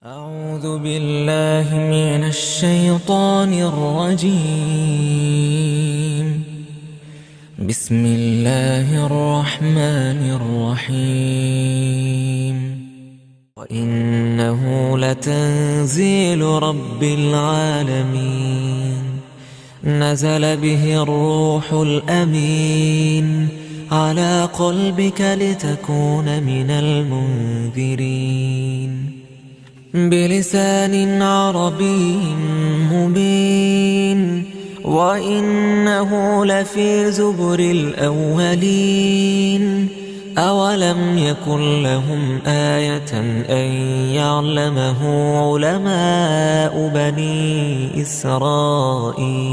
أعوذ بالله من الشيطان الرجيم. بسم الله الرحمن الرحيم. وإنه لتنزيل رب العالمين نزل به الروح الأمين على قلبك لتكون من المنذرين بلسان عربي مبين وإنه لفي زبر الأولين أولم يكن لهم آية أن يعلمه علماء بني إسرائيل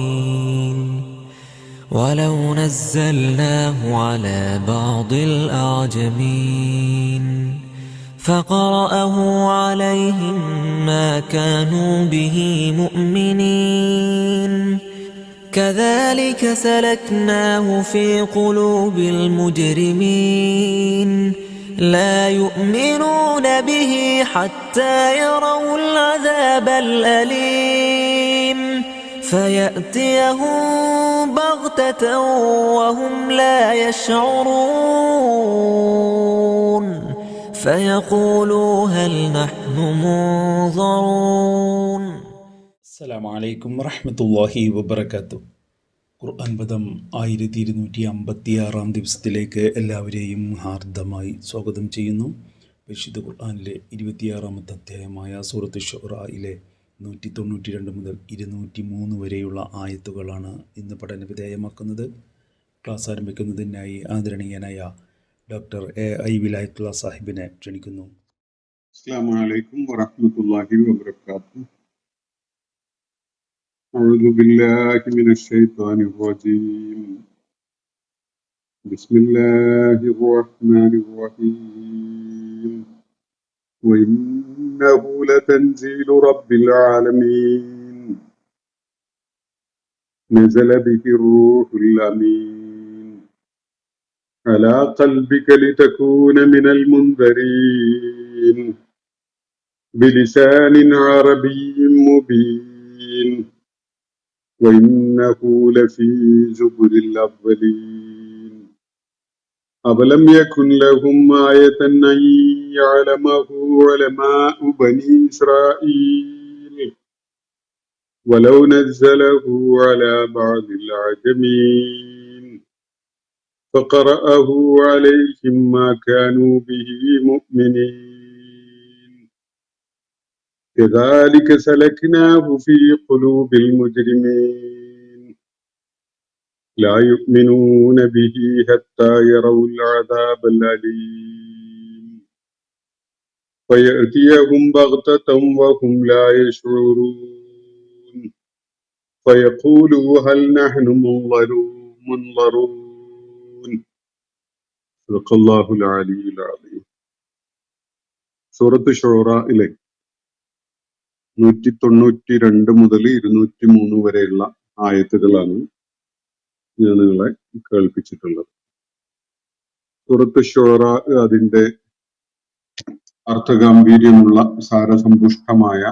ولو نزلناه على بعض الأعجمين فقرأه عليهم ما كانوا به مؤمنين كذلك سلكناه في قلوب المجرمين لا يؤمنون به حتى يروا العذاب الأليم فيأتيهم بغتة وهم لا يشعرون فيقولوا هل نحن منظرون. അസ്സലാമു അലൈക്കും വറഹ്മത്തുള്ളാഹി വബറകാതുഹു. ഖുർആൻ പദം 1256 ദിവസത്തിലേക്ക് എല്ലാവരെയും ഹാർദമായി സ്വാഗതം ചെയ്യുന്നു. പരിശുദ്ധ ഖുർആനിലെ 26-ാമത്തെ അധ്യായമായ സൂറത്ത് ശുറായിലെ 192 മുതൽ 203 വരെയുള്ള ആയത്തുകളാണ് ഇന്ന് പഠന വിധേയമാക്കുന്നത്. ക്ലാസ് ആരംഭിക്കുന്നതിനായി ആദരണീയനായ ഡോക്ടർ എ വിലായത്തുള്ള സാഹിബിനെ ക്ഷണിക്കുന്നു. അസ്സലാമു അലൈക്കും വറഹ്മത്തുള്ളാഹി വബറകാതുഹു. أعوذ بالله من الشيطان الرجيم. بسم الله الرحمن الرحيم. وإنه لتنزيل رب العالمين نزل به الروح الأمين على قلبك لتكون من المنذرين بلسان عربي مبين وإنه لفي زبر الأولين أولم يكن لهم آية أن يعلمه علماء بني إسرائيل ولو نزله على بعض الأعجمين فقرأه عليهم ما كانوا به مؤمنين كذلك سلكناه في قلوب المجرمين لا يؤمنون به حتى يروا العذاب الأليم فيأتيهم بغتة وهم لا يشعرون فيقولوا هل نحن منظرون صدق الله العلي العظيم. സൂറത്ത് ശൂറയിലെ 192 മുതൽ 203 വരെയുള്ള ആയത്തുകളാണ് ഞാൻ നിങ്ങളെ കേൾപ്പിച്ചിട്ടുള്ളത്. സൂറത്ത് ശൂറ അതിന്റെ അർത്ഥഗാംഭീര്യമുള്ള സാരസമ്പുഷ്ടമായ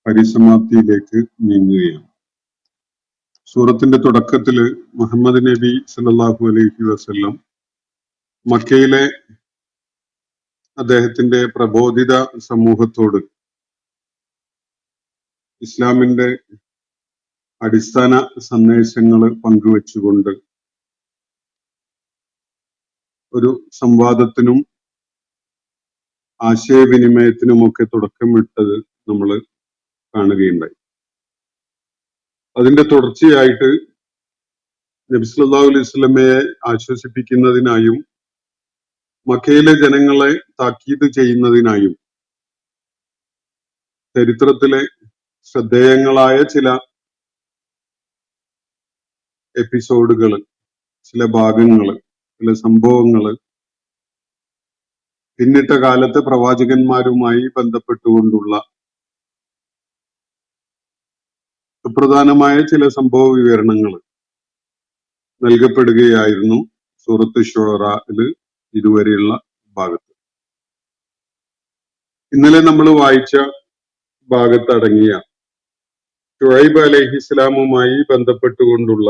പരിസമാപ്തിയിലേക്ക് നീങ്ങുകയാണ്. സൂറത്തിന്റെ തുടക്കത്തില് മുഹമ്മദ് നബി സല്ലല്ലാഹു അലൈഹി വസല്ലം മക്കയിലെ അദ്ദേഹത്തിന്റെ പ്രബോധിത സമൂഹത്തോട് ഇസ്ലാമിന്റെ അടിസ്ഥാന സന്ദേശങ്ങൾ പങ്കുവെച്ചുകൊണ്ട് ഒരു സംവാദത്തിനും ആശയവിനിമയത്തിനുമൊക്കെ തുടക്കമിട്ടത് നമ്മൾ കാണുകയുണ്ടായി. അതിന്റെ തുടർച്ചയായിട്ട് നബി സല്ലല്ലാഹു അലൈഹി വസല്ലമയെ ആശ്വസിപ്പിക്കുന്നതിനായും മക്കയിലെ ജനങ്ങളെ താക്കീത് ചെയ്യുന്നതിനായും ചരിത്രത്തിലെ ശ്രദ്ധേയങ്ങളായ ചില എപ്പിസോഡുകൾ, ചില ഭാഗങ്ങൾ, ചില സംഭവങ്ങൾ പിന്നിട്ട കാലത്തെ പ്രവാചകന്മാരുമായി ബന്ധപ്പെട്ടുകൊണ്ടുള്ള സുപ്രധാനമായ ചില സംഭവ വിവരണങ്ങൾ നൽകപ്പെടുകയായിരുന്നു സൂറത്ത് ശുറായില് ഇതുവരെയുള്ള ഭാഗത്ത്. ഇന്നലെ നമ്മൾ വായിച്ച ഭാഗത്തടങ്ങിയ ഷുഐബ് അലൈഹിസ്സലാമുമായി ബന്ധപ്പെട്ടുകൊണ്ടുള്ള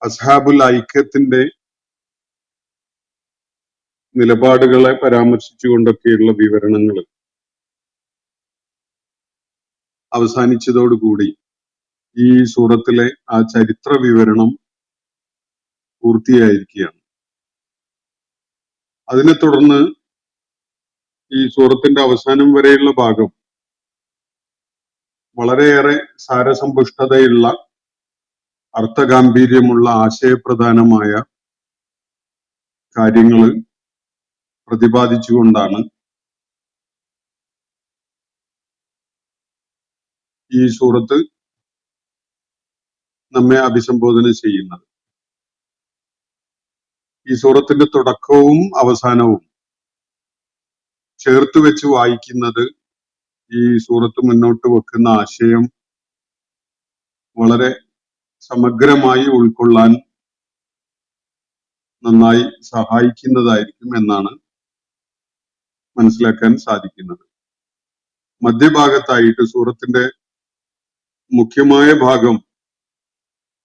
അസ്ഹാബുൽ ഐക്യത്തിന്റെ നിലപാടുകളെ പരാമർശിച്ചുകൊണ്ടൊക്കെയുള്ള വിവരണങ്ങൾ അവസാനിച്ചതോടുകൂടി ഈ സൂറത്തിലെ ആ ചരിത്ര വിവരണം പൂർത്തിയായിരിക്കുകയാണ്. അതിനെ തുടർന്ന് ഈ സൂറത്തിന്റെ അവസാനം വരെയുള്ള ഭാഗം വളരെയേറെ സാരസമ്പുഷ്ടതയുള്ള അർത്ഥഗാംഭീര്യമുള്ള ആശയപ്രധാനമായ കാര്യങ്ങൾ പ്രതിപാദിച്ചുകൊണ്ടാണ് ഈ സൂറത്ത് നമ്മെ അഭിസംബോധന ചെയ്യുന്നത്. ഈ സൂറത്തിന്റെ തുടക്കവും അവസാനവും ചേർത്ത് വെച്ച് വായിക്കുന്നത് ഈ സൂറത്ത് മുന്നോട്ട് വെക്കുന്ന ആശയം വളരെ സമഗ്രമായി ഉൾക്കൊള്ളാൻ നന്നായി സഹായിക്കുന്നതായിരിക്കും എന്നാണ് മനസ്സിലാക്കാൻ സാധിക്കുന്നത്. മധ്യഭാഗത്തായിട്ട് സൂറത്തിന്റെ മുഖ്യമായ ഭാഗം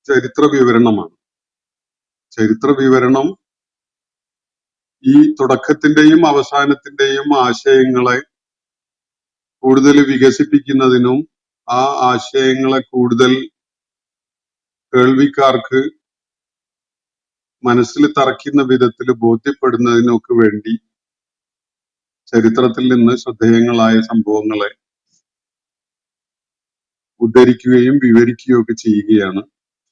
ചരിത്ര വിവരണമാണ്. ചരിത്ര വിവരണം ഈ തുടക്കത്തിന്റെയും അവസാനത്തിന്റെയും ആശയങ്ങളെ കൂടുതൽ വികസിപ്പിക്കുന്നതിനും ആ ആശയങ്ങളെ കൂടുതൽ കേൾവിക്കാർക്ക് മനസ്സിൽ തറയ്ക്കുന്ന വിധത്തിൽ ബോധ്യപ്പെടുന്നതിനൊക്കെ വേണ്ടി ചരിത്രത്തിൽ നിന്ന് ശ്രദ്ധേയങ്ങളായ സംഭവങ്ങളെ ഉദ്ധരിക്കുകയും വിവരിക്കുകയും ഒക്കെ ചെയ്യുകയാണ്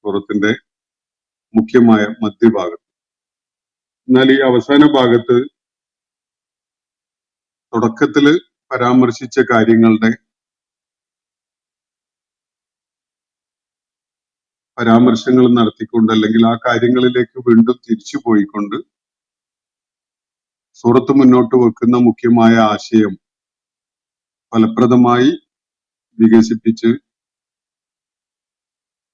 സൂറത്തിന്റെ മുഖ്യമായ മധ്യഭാഗത്ത്. എന്നാൽ ഈ അവസാന ഭാഗത്ത് തുടക്കത്തില് പരാമർശിച്ച കാര്യങ്ങളുടെ പരാമർശങ്ങൾ നടത്തിക്കൊണ്ട് അല്ലെങ്കിൽ ആ കാര്യങ്ങളിലേക്ക് വീണ്ടും തിരിച്ചു പോയിക്കൊണ്ട് സൂറത്ത് മുന്നോട്ട് വെക്കുന്ന മുഖ്യമായ ആശയം ഫലപ്രദമായി വികസിപ്പിച്ച്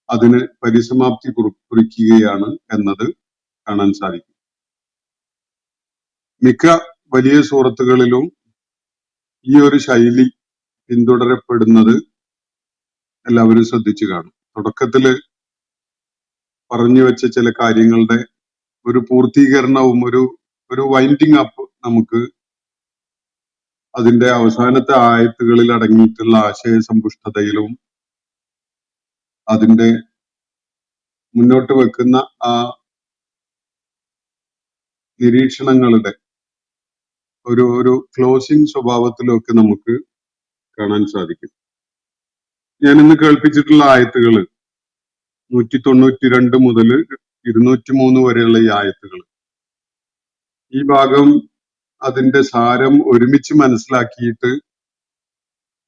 അതിന് പരിസമാപ്തി കുറിക്കുകയാണ് എന്നത് കാണാൻ സാധിക്കും. മിക്ക വലിയ സൂറത്തുകളിലും ഈ ഒരു ശൈലി പിന്തുടരപ്പെടുന്നത് എല്ലാവരും ശ്രദ്ധിച്ചു കാണും. തുടക്കത്തില് പറഞ്ഞു വെച്ച ചില കാര്യങ്ങളുടെ ഒരു പൂർത്തീകരണവും ഒരു വൈൻഡിങ് അപ്പ് നമുക്ക് അതിന്റെ അവസാനത്തെ ആയത്തുകളിൽ അടങ്ങിയിട്ടുള്ള ആശയസമ്പുഷ്ടതയിലും അതിന്റെ മുന്നോട്ട് വെക്കുന്ന ആ നിരീക്ഷണങ്ങളുടെ ഒരു ക്ലോസിംഗ് സ്വഭാവത്തിലൊക്കെ നമുക്ക് കാണാൻ സാധിക്കും. ഞാൻ ഇന്ന് കേൾപ്പിച്ചിട്ടുള്ള ആയത്തുകൾ 192 മുതൽ 203 വരെയുള്ള ഈ ആയത്തുകൾ, ഈ ഭാഗം അതിന്റെ സാരം ഒരുമിച്ച് മനസ്സിലാക്കിയിട്ട്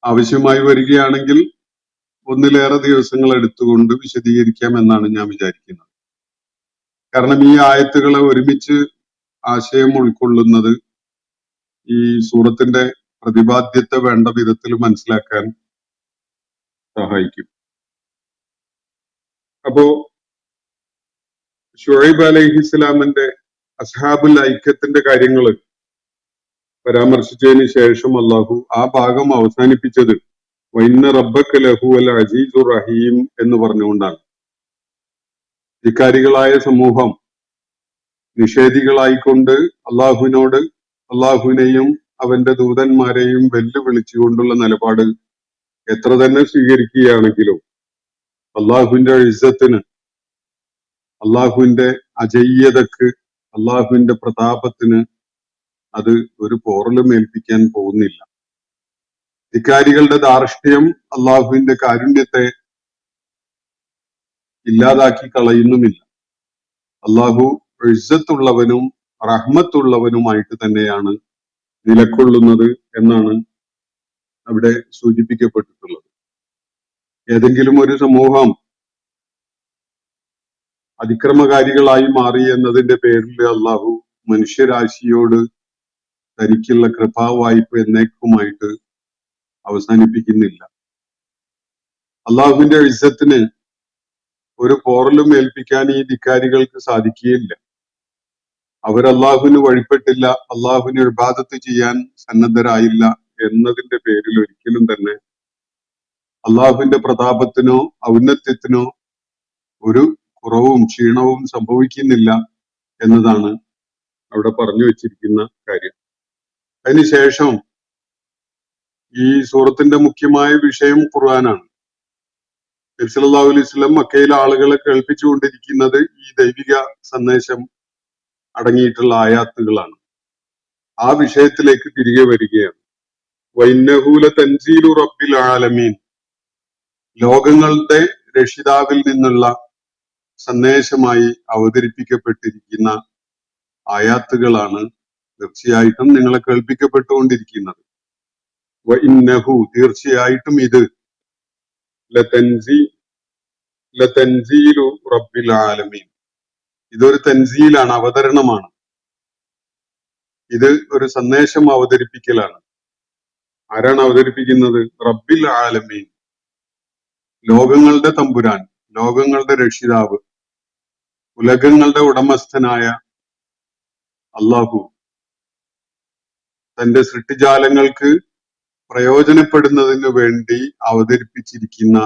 ആവശ്യമായി വരികയാണെങ്കിൽ ഒന്നിലേറെ ദിവസങ്ങൾ എടുത്തുകൊണ്ട് വിശദീകരിക്കാം എന്നാണ് ഞാൻ വിചാരിക്കുന്നത്. കാരണം ഈ ആയത്തുകളെ ഒരുമിച്ച് ആശയം ഉൾക്കൊള്ളുന്നത് ഈ സൂറത്തിന്റെ പ്രതിപാദ്യത്തെ വേണ്ട വിധത്തിൽ മനസ്സിലാക്കാൻ സഹായിക്കും. അപ്പോ ഷുഐബ് അലൈഹിസ്സലാമിന്റെ അസ്ഹാബുൽ ഐക്യത്തിന്റെ കാര്യങ്ങൾ പരാമർശിച്ചതിന് ശേഷം അള്ളാഹു ആ ഭാഗം അവസാനിപ്പിച്ചത് വഇന്ന റബ്ബക ലഹു അൽ അസീസുർ റഹീം എന്ന് പറഞ്ഞുകൊണ്ടാണ്. ധിക്കാരികളായ സമൂഹം നിഷേധികളായിക്കൊണ്ട് അള്ളാഹുവിനെയും അവന്റെ ദൂതന്മാരെയും വെല്ലുവിളിച്ചുകൊണ്ടുള്ള നിലപാട് എത്ര തന്നെ സ്വീകരിക്കുകയാണെങ്കിലും അള്ളാഹുവിന്റെ ഇസ്സത്തിന്, അള്ളാഹുവിന്റെ അജയ്യതക്ക്, അള്ളാഹുവിന്റെ പ്രതാപത്തിന് അത് ഒരു പോറലും ഏൽപ്പിക്കാൻ പോകുന്നില്ല. ധിക്കാരികളുടെ ധാർഷ്ട്യം അള്ളാഹുവിന്റെ കാരുണ്യത്തെ ഇല്ലാതാക്കി കളയുന്നുമില്ല. അള്ളാഹു ഇസ്സത്തുള്ളവനും റഹ്മത്തുള്ളവനുമായിട്ട് തന്നെയാണ് നിലകൊള്ളുന്നത് എന്നാണ് അവിടെ സൂചിപ്പിക്കപ്പെട്ടിട്ടുള്ളത്. ഏതെങ്കിലും ഒരു സമൂഹം അതിക്രമകാരികളായി മാറി എന്നതിന്റെ പേരിൽ അള്ളാഹു മനുഷ്യരാശിയോട് തനിക്കുള്ള കൃപാവായ്പ എന്നേക്കുമായിട്ട് അവസാനിപ്പിക്കുന്നില്ല. അള്ളാഹുവിന്റെ ഇസ്സത്തിന് ഒരു പോറലും ഏൽപ്പിക്കാൻ ഈ ധിക്കാരികൾക്ക് സാധിക്കുകയില്ല. അവർ അള്ളാഹുവിന് വഴിപ്പെട്ടില്ല, അള്ളാഹുവിന് ഇബാദത്ത് ചെയ്യാൻ സന്നദ്ധരായില്ല എന്നതിന്റെ പേരിൽ ഒരിക്കലും തന്നെ അള്ളാഹുവിന്റെ പ്രതാപത്തിനോ ഔന്നത്യത്തിനോ ഒരു കുറവും ക്ഷീണവും സംഭവിക്കുന്നില്ല എന്നതാണ് അവിടെ പറഞ്ഞു വെച്ചിരിക്കുന്ന കാര്യം. അതിനുശേഷം ഈ സൂറത്തിന്റെ മുഖ്യമായ വിഷയം ഖുർആനാണ്. നബി സല്ലല്ലാഹു അലൈഹി വസല്ലം മക്കയിലെ ആളുകളെ കേൾപ്പിച്ചുകൊണ്ടിരിക്കുന്നത് ഈ ദൈവിക സന്ദേശം അടങ്ങിയിട്ടുള്ള ആയാത്തുകളാണ്. ആ വിഷയത്തിലേക്ക് തിരികെ വരികയാണ്. വഇന്നഹു ലതൻസീലു റബ്ബിൽ ആലമീൻ, ലോകങ്ങളുടെ രക്ഷിതാവിൽ നിന്നുള്ള സന്ദേശമായി അവതരിപ്പിക്കപ്പെട്ടിരിക്കുന്ന ആയാത്തുകളാണ് തീർച്ചയായിട്ടും നിങ്ങളെ കേൾപ്പിക്കപ്പെട്ടുകൊണ്ടിരിക്കുന്നത്. വഇന്നഹു, തീർച്ചയായിട്ടും ഇത് ലതൻസീലു റബ്ബിൽ ആലമീൻ, ഇതൊരു തൻസീലാണ്, അവതരണമാണ്. ഇത് ഒരു സന്ദേശം അവതരിപ്പിക്കലാണ്. ആരാണ് അവതരിപ്പിക്കുന്നത്? റബ്ബിൽ ആലമീൻ, ലോകങ്ങളുടെ തമ്പുരാൻ, ലോകങ്ങളുടെ രക്ഷിതാവ്, ഉലകങ്ങളുടെ ഉടമസ്ഥനായ അള്ളാഹു തന്റെ സൃഷ്ടിജാലങ്ങൾക്ക് പ്രയോജനപ്പെടുന്നതിന് വേണ്ടി അവതരിപ്പിച്ചിരിക്കുന്ന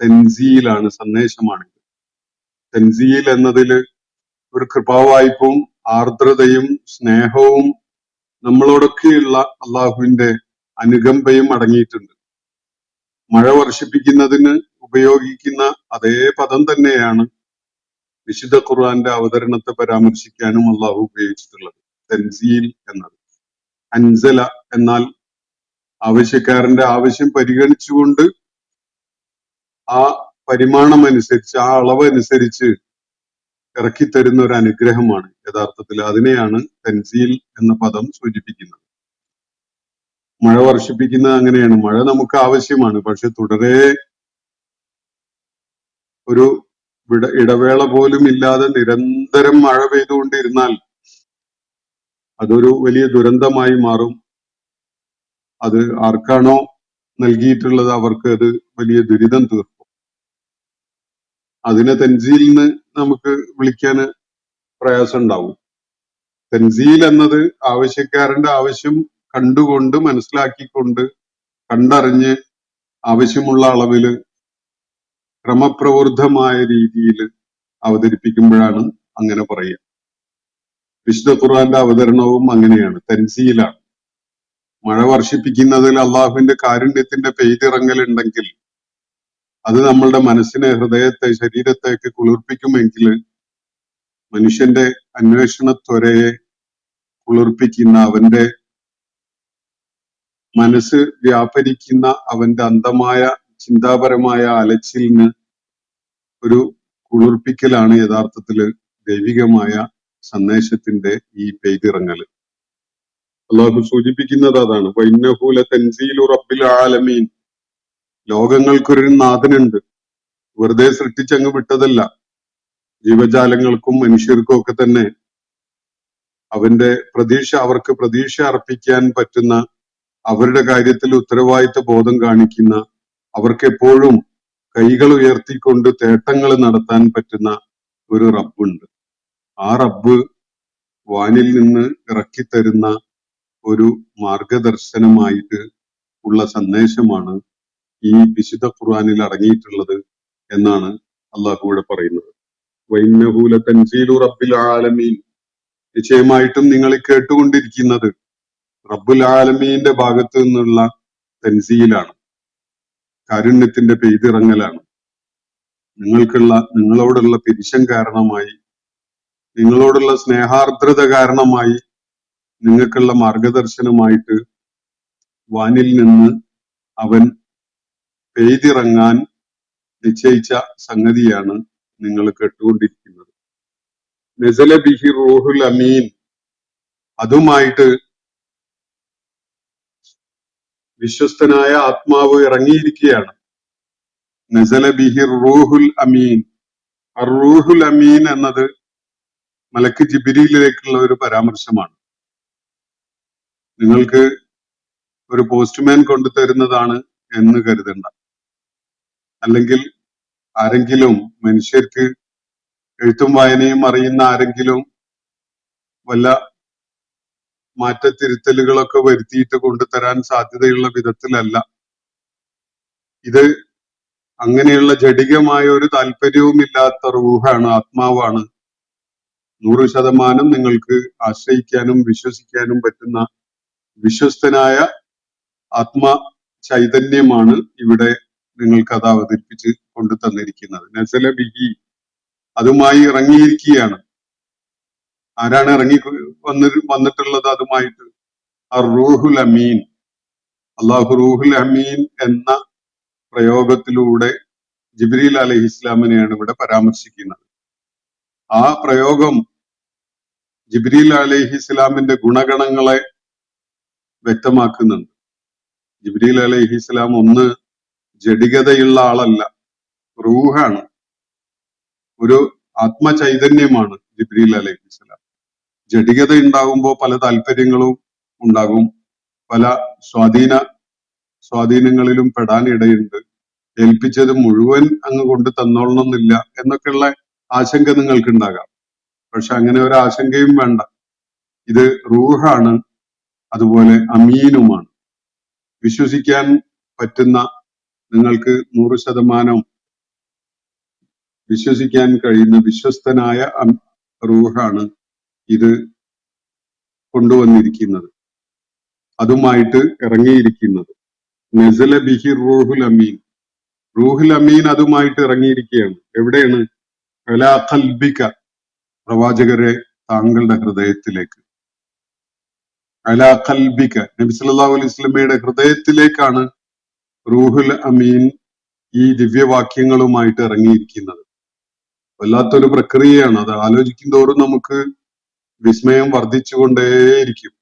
തൻസീലാണ്, സന്ദേശമാണ്. തൻസീൽ എന്നതില് ഒരു കൃപാവായ്പും ആർദ്രതയും സ്നേഹവും നമ്മളോടൊക്കെയുള്ള അള്ളാഹുവിന്റെ അനുകമ്പയും അടങ്ങിയിട്ടുണ്ട്. മഴ വർഷിപ്പിക്കുന്നതിന് ഉപയോഗിക്കുന്ന അതേ പദം തന്നെയാണ് വിശുദ്ധ ഖുർആന്റെ അവതരണത്തെ പരാമർശിക്കാനും അള്ളാഹു ഉപയോഗിച്ചിട്ടുള്ളത്, തൻസീൽ എന്നത്. അൻസല എന്നാൽ ആവശ്യക്കാരന്റെ ആവശ്യം പരിഗണിച്ചുകൊണ്ട് ആ പരിമാണം അനുസരിച്ച്, ആ അളവനുസരിച്ച് ഇറക്കിത്തരുന്ന ഒരു അനുഗ്രഹമാണ് യഥാർത്ഥത്തിൽ. അതിനെയാണ് തൻസീൽ എന്ന പദം സൂചിപ്പിക്കുന്നത്. മഴ വർഷിപ്പിക്കുന്നത് അങ്ങനെയാണ്. മഴ നമുക്ക് ആവശ്യമാണ്. പക്ഷെ തുടരെ ഒരു ഇടവേള പോലും ഇല്ലാതെ നിരന്തരം മഴ പെയ്തുകൊണ്ടിരുന്നാൽ അതൊരു വലിയ ദുരന്തമായി മാറും. അത് ആർക്കാണോ നൽകിയിട്ടുള്ളത് അവർക്ക് അത് വലിയ ദുരിതം തീർക്കും. അതിനെ തൻസീലിന് നമുക്ക് വിളിക്കാൻ പ്രയാസം ഉണ്ടാവും. തൻസീൽ എന്നത് ആവശ്യക്കാരന്റെ ആവശ്യം കണ്ടുകൊണ്ട്, മനസ്സിലാക്കിക്കൊണ്ട്, കണ്ടറിഞ്ഞ് ആവശ്യമുള്ള അളവില് ക്രമപ്രവൃദ്ധമായ രീതിയിൽ അവതരിപ്പിക്കുമ്പോഴാണ് അങ്ങനെ പറയുക. വിശുദ്ധ ഖുർആന്റെ അവതരണവും അങ്ങനെയാണ്, തൻസീലാണ്. മഴ വർഷിപ്പിക്കുന്നതിൽ അള്ളാഹുവിന്റെ കാരുണ്യത്തിന്റെ പെയ്തിറങ്ങലുണ്ടെങ്കിൽ അത് നമ്മളുടെ മനസ്സിനെ, ഹൃദയത്തെ, ശരീരത്തെയൊക്കെ കുളിർപ്പിക്കുമെങ്കിൽ മനുഷ്യന്റെ അന്വേഷണത്വരയെ കുളിർപ്പിക്കുന്ന, അവന്റെ മനസ്സ് വ്യാപരിക്കുന്ന അവന്റെ അന്ധമായ ചിന്താപരമായ അലച്ചിലിന് ഒരു കുളിർപ്പിക്കലാണ് യഥാർത്ഥത്തില് ദൈവികമായ സന്ദേശത്തിന്റെ ഈ പെയ്തിറങ്ങല്. അള്ളാഹു സൂചിപ്പിക്കുന്നത് അതാണ്. വഇന്നഹു ലതൻസീലു റബ്ബിൽ ആലമീൻ, ലോകങ്ങൾക്കൊരു നാഥനുണ്ട്, വെറുതെ സൃഷ്ടിച്ചങ്ങ് വിട്ടതല്ല. ജീവജാലങ്ങൾക്കും മനുഷ്യർക്കും ഒക്കെ തന്നെ അവർക്ക് പ്രതീക്ഷ അർപ്പിക്കാൻ പറ്റുന്ന, അവരുടെ കാര്യത്തിൽ ഉത്തരവാദിത്വ ബോധം കാണിക്കുന്ന, അവർക്ക് എപ്പോഴും കൈകൾ ഉയർത്തിക്കൊണ്ട് തേട്ടങ്ങൾ നടത്താൻ പറ്റുന്ന ഒരു റബ്ബുണ്ട്. ആ റബ്ബ് വാനിൽ നിന്ന് ഇറക്കിത്തരുന്ന ഒരു മാർഗദർശനമായിട്ട് ഉള്ള സന്ദേശമാണ് ഈ വിശുദ്ധ ഖുർആനിൽ അടങ്ങിയിട്ടുള്ളത് എന്നാണ് അള്ളാഹു ഇവിടെ പറയുന്നത്. വഇന്നഹു ലതൻസീലു റബ്ബിൽ ആലമീൻ, നിശ്ചയമായിട്ടും നിങ്ങൾ കേട്ടുകൊണ്ടിരിക്കുന്നത് റബ്ബുൽ ആലമീന്റെ ഭാഗത്തു നിന്നുള്ള തൻസീലാണ്, കാരുണ്യത്തിന്റെ പെയ്തിറങ്ങലാണ്. നിങ്ങളോടുള്ള പിരിശം കാരണമായി, നിങ്ങളോടുള്ള സ്നേഹാർദ്രത കാരണമായി, നിങ്ങൾക്കുള്ള മാർഗദർശനമായിട്ട് വാനിൽ നിന്ന് അവൻ പെയ്തിറങ്ങാൻ നിശ്ചയിച്ച സംഗതിയാണ് നിങ്ങൾ കേട്ടുകൊണ്ടിരിക്കുന്നത്. നസല ബിഹി റൂഹുൽ അമീൻ, അതുമായിട്ട് വിശ്വസ്തനായ ആത്മാവ് ഇറങ്ങിയിരിക്കുകയാണ്. നസല ബിഹി റൂഹുൽ അമീൻ. റൂഹുൽ അമീൻ എന്നത് മലക്ക് ജിബ്രീലിലേക്കുള്ള ഒരു പരാമർശമാണ്. നിങ്ങൾക്ക് ഒരു പോസ്റ്റ്മാൻ കൊണ്ടുതരുന്നതാണ് എന്ന് കരുതണ്ട. അല്ലെങ്കിൽ ആരെങ്കിലും, മനുഷ്യർക്ക് എഴുത്തും വായനയും അറിയുന്ന ആരെങ്കിലും വല്ല മാറ്റത്തിരുത്തലുകളൊക്കെ വരുത്തിയിട്ട് കൊണ്ടുതരാൻ സാധ്യതയുള്ള വിധത്തിലല്ല. ഇത് അങ്ങനെയുള്ള ജഡികമായ ഒരു താല്പര്യവുമില്ലാത്ത റൂഹാണ്, ആത്മാവാണ്. 100% നിങ്ങൾക്ക് ആശ്രയിക്കാനും വിശ്വസിക്കാനും പറ്റുന്ന വിശ്വസ്തനായ ആത്മ ചൈതന്യമാണ് ഇവിടെ നിങ്ങൾക്ക് അത് അവതരിപ്പിച്ച് കൊണ്ടു തന്നിരിക്കുന്നത്. നസല ബിഹി, അതുമായി ഇറങ്ങിയിരിക്കുകയാണ്. ആരാണ് ഇറങ്ങി വന്നിട്ടുള്ളത് അതുമായിട്ട്? റൂഹുൽ അമീൻ. അള്ളാഹു റൂഹുൽ അമീൻ എന്ന പ്രയോഗത്തിലൂടെ ജിബ്രീൽ അലൈഹി ഇസ്ലാമിനെയാണ് ഇവിടെ പരാമർശിക്കുന്നത്. ആ പ്രയോഗം ജിബ്രീൽ അലൈഹി ഇസ്ലാമിന്റെ ഗുണഗണങ്ങളെ വ്യക്തമാക്കുന്നുണ്ട്. ജിബ്രീൽ അലൈഹി ഇസ്ലാം ഒന്ന് ജഡികതയുള്ള ആളല്ല, റൂഹാണ്, ഒരു ആത്മചൈതന്യമാണ് ജിബ്രീൽ അലൈഹി ഇസ്ലാം. ജഡികത ഉണ്ടാകുമ്പോൾ പല താല്പര്യങ്ങളും ഉണ്ടാകും, പല സ്വാധീനങ്ങളിലും പെടാൻ ഇടയുണ്ട്. ഏൽപ്പിച്ചത് മുഴുവൻ അങ്ങ് കൊണ്ട് തന്നോളണമെന്നില്ല എന്നൊക്കെയുള്ള ആശങ്ക നിങ്ങൾക്ക് ഉണ്ടാകാം. പക്ഷെ അങ്ങനെ ഒരു ആശങ്കയും വേണ്ട. ഇത് റൂഹാണ്, അതുപോലെ അമീനുമാണ്. വിശ്വസിക്കാൻ പറ്റുന്ന, നിങ്ങൾക്ക് 100% വിശ്വസിക്കാൻ കഴിയുന്ന വിശ്വസ്തനായ റൂഹാണ് ഇത് കൊണ്ടുവന്നിരിക്കുന്നത്, അതുമായിട്ട് ഇറങ്ങിയിരിക്കുന്നത്. നസല ബിഹി റൂഹുൽ അമീൻ. റൂഹുൽ അമീൻ അതുമായിട്ട് ഇറങ്ങിയിരിക്കുകയാണ്. എവിടെയാണ്? അലാ ഖൽബിക, പ്രവാചകരെ താങ്കളുടെ ഹൃദയത്തിലേക്ക്. അലാ ഖൽബിക, നബി സല്ലല്ലാഹു അലൈഹി വസല്ലമയുടെ ഹൃദയത്തിലേക്കാണ് റൂഹുൽ അമീൻ ഈ ദിവ്യവാക്യങ്ങളുമായിട്ട് ഇറങ്ങിയിരിക്കുന്നത്. വല്ലാത്തൊരു പ്രക്രിയയാണ്. അത് ആലോചിക്കും തോറും നമുക്ക് വിസ്മയം വർദ്ധിച്ചുകൊണ്ടേയിരിക്കും.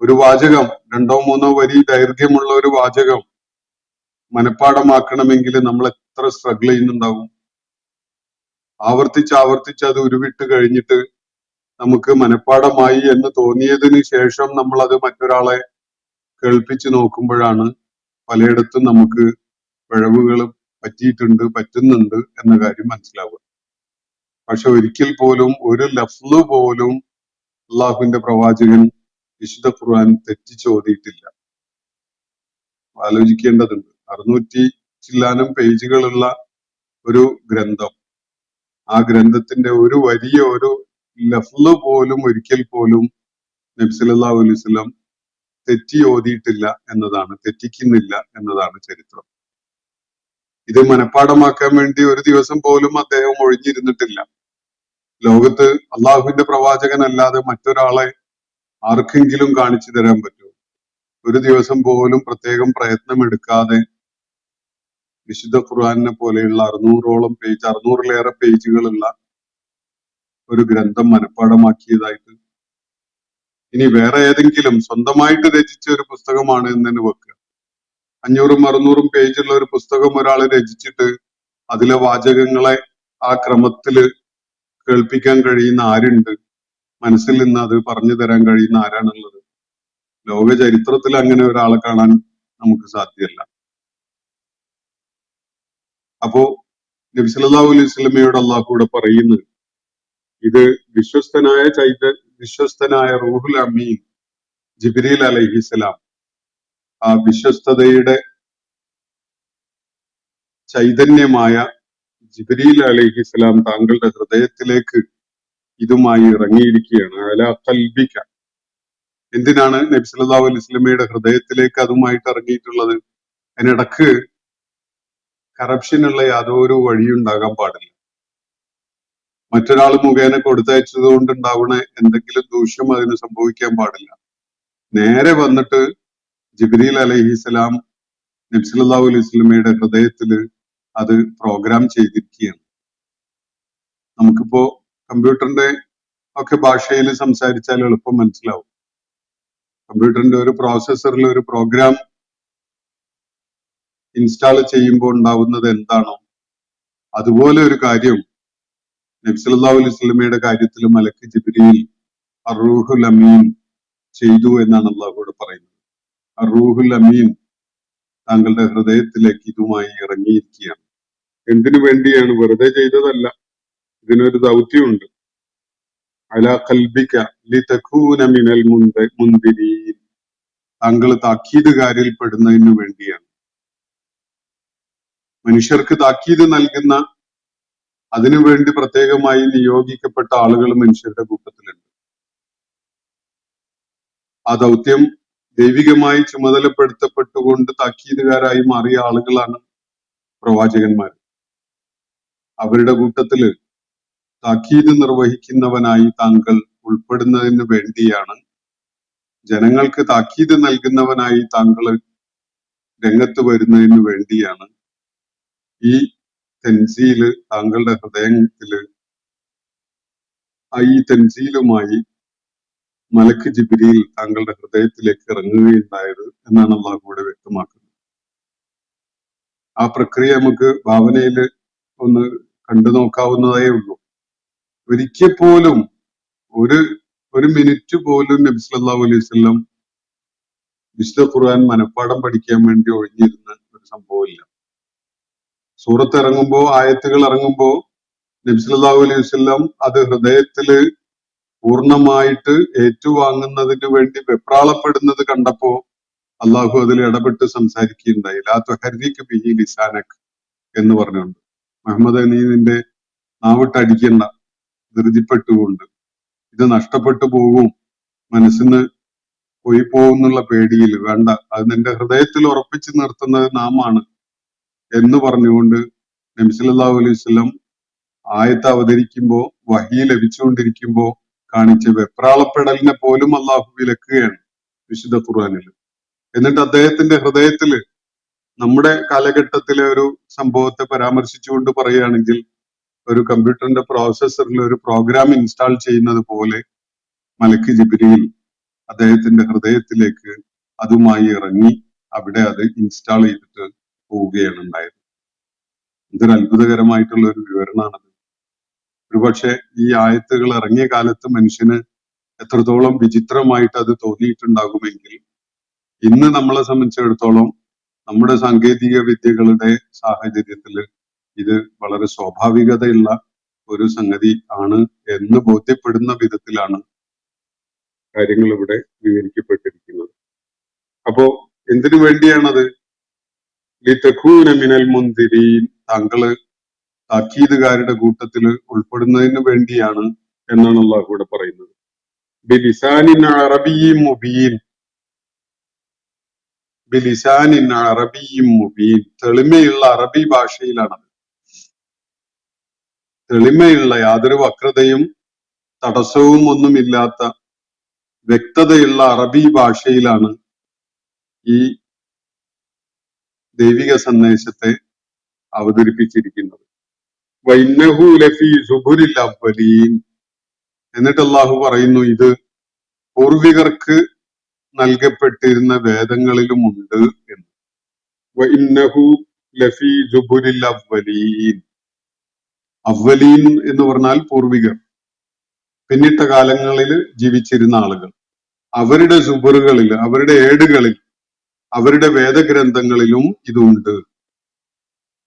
ഒരു വാചകം, 2-3 വരി ദൈർഘ്യമുള്ള ഒരു വാചകം മനഃപ്പാടമാക്കണമെങ്കിൽ നമ്മൾ എത്ര സ്ട്രഗിൾ ചെയ്യുന്നുണ്ടാവും. ആവർത്തിച്ച് അത് ഉരുവിട്ട് കഴിഞ്ഞിട്ട് നമുക്ക് മനഃപ്പാടമായി എന്ന് തോന്നിയതിന് ശേഷം നമ്മൾ അത് മറ്റൊരാളെ കേൾപ്പിച്ചു നോക്കുമ്പോഴാണ് പലയിടത്തും നമുക്ക് പിഴവുകൾ പറ്റുന്നുണ്ട് എന്ന കാര്യം മനസ്സിലാവുക. പക്ഷെ ഒരിക്കൽ പോലും ഒരു ലഫ്ള് പോലും അള്ളാഹുവിന്റെ പ്രവാചകൻ വിശുദ്ധ ഖുർആൻ തെറ്റിച്ചോതിയിട്ടില്ല. ആലോചിക്കേണ്ടതുണ്ട്. 600 ചില്ലാനം പേജുകളുള്ള ഒരു ഗ്രന്ഥം, ആ ഗ്രന്ഥത്തിന്റെ ഒരു വലിയ ഒരു ലഫ്ള് പോലും ഒരിക്കൽ പോലും നബി സല്ലല്ലാഹു അലൈഹി വസല്ലം തെറ്റി ഓതിയിട്ടില്ല എന്നതാണ്, തെറ്റിക്കുന്നില്ല എന്നതാണ് ചരിത്രം. ഇത് മനഃപ്പാടമാക്കാൻ വേണ്ടി ഒരു ദിവസം പോലും അദ്ദേഹം ഒഴിഞ്ഞിരുന്നിട്ടില്ല. ലോകത്ത് അള്ളാഹുവിന്റെ പ്രവാചകനല്ലാതെ മറ്റൊരാളെ ആർക്കെങ്കിലും കാണിച്ചു തരാൻ പറ്റുമോ? ഒരു ദിവസം പോലും പ്രത്യേകം പ്രയത്നമെടുക്കാതെ വിശുദ്ധ ഖുർആനെ പോലെയുള്ള 600-ലേറെ പേജുകളുള്ള ഒരു ഗ്രന്ഥം മനഃപ്പാടമാക്കിയതായിട്ട്. ഇനി വേറെ ഏതെങ്കിലും സ്വന്തമായിട്ട് രചിച്ച ഒരു പുസ്തകമാണ് എന്ന് തന്നെ വെക്കുക. 500-600 പേജുള്ള ഒരു പുസ്തകം ഒരാൾ രചിച്ചിട്ട് അതിലെ വാചകങ്ങളെ ആ ക്രമത്തില് കേൾപ്പിക്കാൻ കഴിയുന്ന ആരുണ്ട്? മനസ്സിൽ നിന്ന് അത് പറഞ്ഞു തരാൻ കഴിയുന്ന ആരാണുള്ളത്? ലോക ചരിത്രത്തിൽ അങ്ങനെ ഒരാളെ കാണാൻ നമുക്ക് സാധ്യമല്ല. അപ്പോ നബി സല്ലല്ലാഹു അലൈഹി വസല്ലമയോട് അള്ളാഹു കൂടെ പറയുന്നത്, ഇത് വിശ്വസ്തനായ റൂഹുൽ അമീൻ ജിബ്രീൽ അലൈഹിസ്സലാം, ആ വിശ്വസ്തതയുടെ ചൈതന്യമായ ജിബ്രീൽ അലൈഹിസ്സലാം താങ്കളുടെ ഹൃദയത്തിലേക്ക് ഇതുമായി ഇറങ്ങിയിരിക്കുകയാണ്. അലാ ഖൽബിക. എന്തിനാണ് നബി സല്ലല്ലാഹു അലൈഹി വസല്ലമയുടെ ഹൃദയത്തിലേക്ക് അതുമായിട്ട് ഇറങ്ങിയിട്ടുള്ളത്? അതിനിടക്ക് കറപ്ഷനുള്ള യാതൊരു വഴിയുണ്ടാകാൻ പാടില്ല. മറ്റൊരാൾ മുഖേന കൊടുത്തയച്ചത് കൊണ്ടുണ്ടാവണ എന്തെങ്കിലും ദൂഷ്യം അതിന് സംഭവിക്കാൻ പാടില്ല. നേരെ വന്നിട്ട് ജിബ്രീൽ അലൈഹിസ്സലാം നബി സല്ലല്ലാഹു അലൈഹി വസല്ലമയുടെ ഹൃദയത്തില് അത് പ്രോഗ്രാം ചെയ്തിരിക്കുകയാണ്. നമുക്കിപ്പോ കമ്പ്യൂട്ടറിന്റെ ഒക്കെ ഭാഷയിൽ സംസാരിച്ചാൽ എളുപ്പം മനസ്സിലാവും. കമ്പ്യൂട്ടറിന്റെ ഒരു പ്രോസസ്സറിൽ ഒരു പ്രോഗ്രാം ഇൻസ്റ്റാൾ ചെയ്യുമ്പോൾ ഉണ്ടാവുന്നത് എന്താണോ അതുപോലെ ഒരു കാര്യം നബി സല്ലല്ലാഹു അലൈഹി വസല്ലമയുടെ കാര്യത്തിൽ മലക്ക് ജിബ്രീൽ റൂഹുൽ അമീൻ ചെയ്തു എന്നാണ് അള്ളാഹുവോട് പറയുന്നത്. റൂഹുൽ അമീൻ താങ്കളുടെ ഹൃദയത്തിലേക്ക് ഇതുമായി ഇറങ്ങിയിരിക്കുകയാണ്. എന്തിനു വേണ്ടിയാണ്? വെറുതെ ചെയ്തതല്ല, ഇതിനൊരു ദൗത്യമുണ്ട്. അലാ ഖൽബിക ലിതകൂന മിനൽ മുൻദിരീൻ, താങ്കൾ താക്കീതുകാരിൽ പെടുന്നതിന് വേണ്ടിയാണ്. മനുഷ്യർക്ക് താക്കീത് നൽകുന്ന, അതിനുവേണ്ടി പ്രത്യേകമായി നിയോഗിക്കപ്പെട്ട ആളുകൾ മനുഷ്യരുടെ കൂട്ടത്തിലുണ്ട്. ആ ദൗത്യം ദൈവികമായി ചുമതലപ്പെടുത്തപ്പെട്ടുകൊണ്ട് താക്കീതുകാരായി മാറിയ ആളുകളാണ് പ്രവാചകന്മാർ. അവരുടെ കൂട്ടത്തില് താക്കീത് നിർവഹിക്കുന്നവനായി താങ്കൾ ഉൾപ്പെടുന്നതിന് വേണ്ടിയാണ്, ജനങ്ങൾക്ക് താക്കീത് നൽകുന്നവനായി താങ്കൾ രംഗത്ത് വരുന്നതിന് വേണ്ടിയാണ് ഈ തൻസീല് താങ്കളുടെ ഹൃദയത്തില്, ഈ തൻസീലുമായി മലക്ക് ജിബ്രീൽ താങ്കളുടെ ഹൃദയത്തിലേക്ക് ഇറങ്ങുകയുണ്ടായത് എന്നാണ് അള്ളാഹു ഇവിടെ വ്യക്തമാക്കുന്നത്. ആ പ്രക്രിയ നമുക്ക് ഭാവനയിൽ ഒന്ന് കണ്ടു നോക്കാവുന്നതേ ഉള്ളൂ. ഒരിക്കൽ പോലും ഒരു മിനിറ്റ് പോലും നബി സല്ലല്ലാഹു അലൈഹി വസല്ലം വിശുദ്ധ ഖുർആൻ മനഃപ്പാഠം പഠിക്കാൻ വേണ്ടി ഒഴിഞ്ഞിരുന്ന ഒരു സംഭവമില്ല. സൂറത്ത് ഇറങ്ങുമ്പോ, ആയത്തുകൾ ഇറങ്ങുമ്പോ നബി സല്ലല്ലാഹു അലൈഹി വസല്ലം അത് ഹൃദയത്തില് പൂർണ്ണമായിട്ട് ഏറ്റുവാങ്ങുന്നതിന് വേണ്ടി വെപ്രാളപ്പെടുന്നത് കണ്ടപ്പോ അള്ളാഹു അതിൽ ഇടപെട്ട് സംസാരിക്കുകയുണ്ടായി. ലാ തുഹർരിക് ബിഹി ലിസാനക് എന്ന് പറഞ്ഞുകൊണ്ട്, മുഹമ്മദ് നീ നിന്റെ നാവിട്ടടിക്കണ്ട, ധൃതിപ്പെട്ടുകൊണ്ട്, ഇത് നഷ്ടപ്പെട്ടു പോകും, മനസ്സിന് പോയി പോകുന്നുള്ള പേടിയിൽ വേണ്ട, അത് നിന്റെ ഹൃദയത്തിൽ ഉറപ്പിച്ചു നിർത്തുന്നത് നാമാണ് എന്ന് പറഞ്ഞുകൊണ്ട് നബി സല്ലല്ലാഹു അലൈഹി വസല്ലം ആയത്ത് അവതരിക്കുമ്പോ, വഹി ലഭിച്ചുകൊണ്ടിരിക്കുമ്പോ കാണിച്ച വെപ്രാളപ്പെടലിനെ പോലും അള്ളാഹു വിലക്കുകയാണ് വിശുദ്ധ ഖുർആനിൽ. എന്നിട്ട് അദ്ദേഹത്തിന്റെ ഹൃദയത്തില് നമ്മുടെ കാലഘട്ടത്തിലെ ഒരു സംഭവത്തെ പരാമർശിച്ചുകൊണ്ട് പറയുകയാണെങ്കിൽ, ഒരു കമ്പ്യൂട്ടറിന്റെ പ്രോസസ്സറിൽ ഒരു പ്രോഗ്രാം ഇൻസ്റ്റാൾ ചെയ്യുന്നത് പോലെ മലക്ക് ജിബ്രീൽ അദ്ദേഹത്തിന്റെ ഹൃദയത്തിലേക്ക് അതുമായി ഇറങ്ങി അവിടെ അത് ഇൻസ്റ്റാൾ ചെയ്തിട്ട് പോവുകയാണ് ഉണ്ടായത്. ഇതൊരു അത്ഭുതകരമായിട്ടുള്ള ഒരു വിവരണമാണത്. ഒരുപക്ഷെ ഈ ആയത്തുകൾ ഇറങ്ങിയ കാലത്ത് മനുഷ്യന് എത്രത്തോളം വിചിത്രമായിട്ട് അത് തോന്നിയിട്ടുണ്ടാകുമെങ്കിൽ, ഇന്ന് നമ്മളെ സംബന്ധിച്ചിടത്തോളം നമ്മുടെ സാങ്കേതിക വിദ്യകളുടെ സാഹചര്യത്തിൽ ഇത് വളരെ സ്വാഭാവികതയുള്ള ഒരു സംഗതി ആണ് എന്ന് ബോധ്യപ്പെടുന്ന വിധത്തിലാണ് കാര്യങ്ങൾ ഇവിടെ വിവരിക്കപ്പെട്ടിരിക്കുന്നത്. അപ്പോ എന്തിനു വേണ്ടിയാണത്? ലിതകൂന മിനൽ മുൻദിരീൻ, താങ്കള് താക്കീതുകാരുടെ കൂട്ടത്തിൽ ഉൾപ്പെടുന്നതിന് വേണ്ടിയാണ് എന്നാണ് അള്ളാഹു ഇവിടെ പറയുന്നത്. ബിലിസാനിൻ അറബിയ്യിൻ മുബീൻ, ബിലിസാനിൻ അറബിയ്യിൻ മുബീൻ, തെളിമയുള്ള അറബി ഭാഷയിലാണത്. തെളിമയുള്ള, യാതൊരു വക്രതയും തടസ്സവും ഒന്നുമില്ലാത്ത വ്യക്തതയുള്ള അറബി ഭാഷയിലാണ് ഈ ദൈവിക സന്ദേശത്തെ അവതരിപ്പിച്ചിരിക്കുന്നത്. വഇന്നഹു ലഫീ സുബുരിൽ അവ്വലീൻ, എന്നിട്ട് അള്ളാഹു പറയുന്നു ഇത് പൂർവികർക്ക് നൽകപ്പെട്ടിരുന്ന വേദങ്ങളിലുമുണ്ട് എന്ന്. വഇന്നഹു ലഫീ സുബുരിൽ അവ്വലീൻ, അവ്വലീൻ എന്ന് പറഞ്ഞാൽ പൂർവികർ, പിന്നിട്ട കാലങ്ങളിൽ ജീവിച്ചിരുന്ന ആളുകൾ, അവരുടെ സുബറുകളിൽ, അവരുടെ ഏടുകളിൽ, അവരുടെ വേദഗ്രന്ഥങ്ങളിലും ഇതുണ്ട്.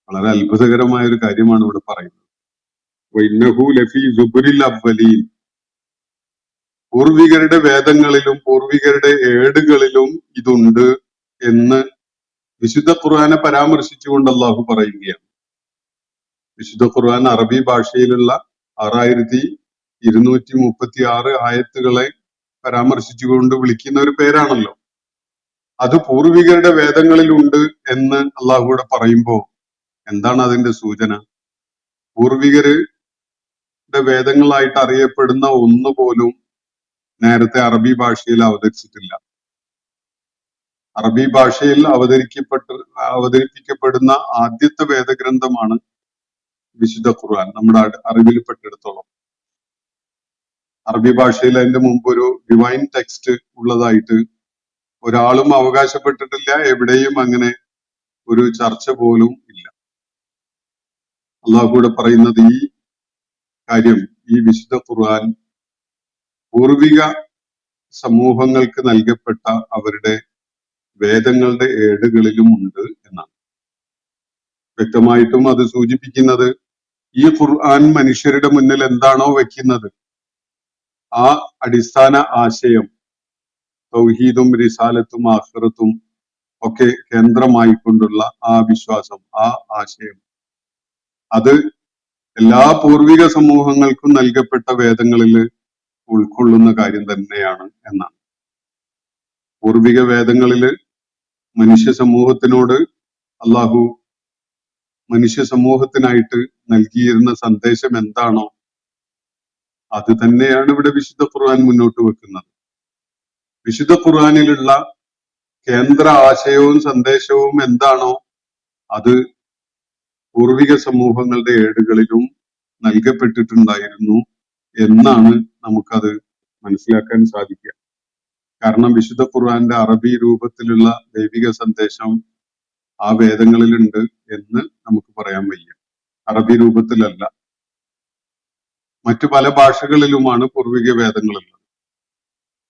വളരെ അത്ഭുതകരമായ ഒരു കാര്യമാണ് ഇവിടെ പറയുന്നത്. വഇന്നഹു ലഫീ സുബുരിൽ അവ്വലീൻ, പൂർവികരുടെ വേദങ്ങളിലും പൂർവികരുടെ ഏടുകളിലും ഇതുണ്ട് എന്ന് വിശുദ്ധ ഖുർആനെ പരാമർശിച്ചുകൊണ്ട് അള്ളാഹു പറയുകയാണ്. വിശുദ്ധ ഖുർആൻ അറബി ഭാഷയിലുള്ള 6236 ആയത്തുകളെ പരാമർശിച്ചുകൊണ്ട് വിളിക്കുന്ന ഒരു പേരാണല്ലോ. അത് പൂർവികരുടെ വേദങ്ങളിലുണ്ട് എന്ന് അള്ളാഹുവിടെ പറയുമ്പോ എന്താണ് അതിന്റെ സൂചന? പൂർവികരുടെ വേദങ്ങളായിട്ട് അറിയപ്പെടുന്ന ഒന്നുപോലും നേരത്തെ അറബി ഭാഷയിൽ അവതരിച്ചിട്ടില്ല. അറബി ഭാഷയിൽ അവതരിപ്പിക്കപ്പെടുന്ന ആദ്യത്തെ വേദഗ്രന്ഥമാണ് വിശുദ്ധ ഖുർആൻ നമ്മുടെ അറിവിൽപ്പെട്ടിടത്തോളം. അറബി ഭാഷയിൽ അതിന്റെ മുമ്പ് ഒരു ഡിവൈൻ ടെക്സ്റ്റ് ഉള്ളതായിട്ട് ഒരാളും അവകാശപ്പെട്ടിട്ടില്ല. എവിടെയും അങ്ങനെ ഒരു ചർച്ച പോലും ഇല്ല. അള്ളാഹു പറയുന്നത് ഈ കാര്യം, ഈ വിശുദ്ധ ഖുർആൻ പൂർവിക സമൂഹങ്ങൾക്ക് നൽകപ്പെട്ട അവരുടെ വേദങ്ങളുടെ ഏടുകളിലും ഉണ്ട് എന്നാണ്. വ്യക്തമായിട്ടും അത് സൂചിപ്പിക്കുന്നത് ഈ ഖുർആൻ മനുഷ്യരുടെ മുന്നിൽ എന്താണോ വെക്കുന്നത് ആ അടിസ്ഥാന ആശയം തൗഹീദും റിസാലത്തും ആഖിറത്തും ഒക്കെ കേന്ദ്രമായിക്കൊണ്ടുള്ള ആ വിശ്വാസം, ആ ആശയം, അത് എല്ലാ പൂർവിക സമൂഹങ്ങൾക്കും നൽകപ്പെട്ട വേദങ്ങളിൽ ഉൾക്കൊള്ളുന്ന കാര്യം തന്നെയാണ് എന്നാണ്. പൂർവിക വേദങ്ങളിൽ മനുഷ്യ സമൂഹത്തിനോട് അള്ളാഹു മനുഷ്യ സമൂഹത്തിനായിട്ട് നൽകിയിരുന്ന സന്ദേശം എന്താണോ അത് തന്നെയാണ് ഇവിടെ വിശുദ്ധ ഖുർആൻ മുന്നോട്ട് വെക്കുന്നത്. വിശുദ്ധ ഖുർആനിലുള്ള കേന്ദ്ര ആശയവും സന്ദേശവും എന്താണോ അത് പൂർവിക സമൂഹങ്ങളുടെ ഏടുകളിലും നൽകപ്പെട്ടിട്ടുണ്ടായിരുന്നു എന്നാണ് നമുക്കത് മനസ്സിലാക്കാൻ സാധിക്കുക. കാരണം വിശുദ്ധ ഖുർആന്റെ അറബി രൂപത്തിലുള്ള ദൈവിക സന്ദേശം ആ വേദങ്ങളിലുണ്ട് എന്ന് നമുക്ക് പറയാൻ വയ്യ. അറബി രൂപത്തിലല്ല, മറ്റു പല ഭാഷകളിലുമാണ് പൂർവിക വേദങ്ങളുള്ളത്.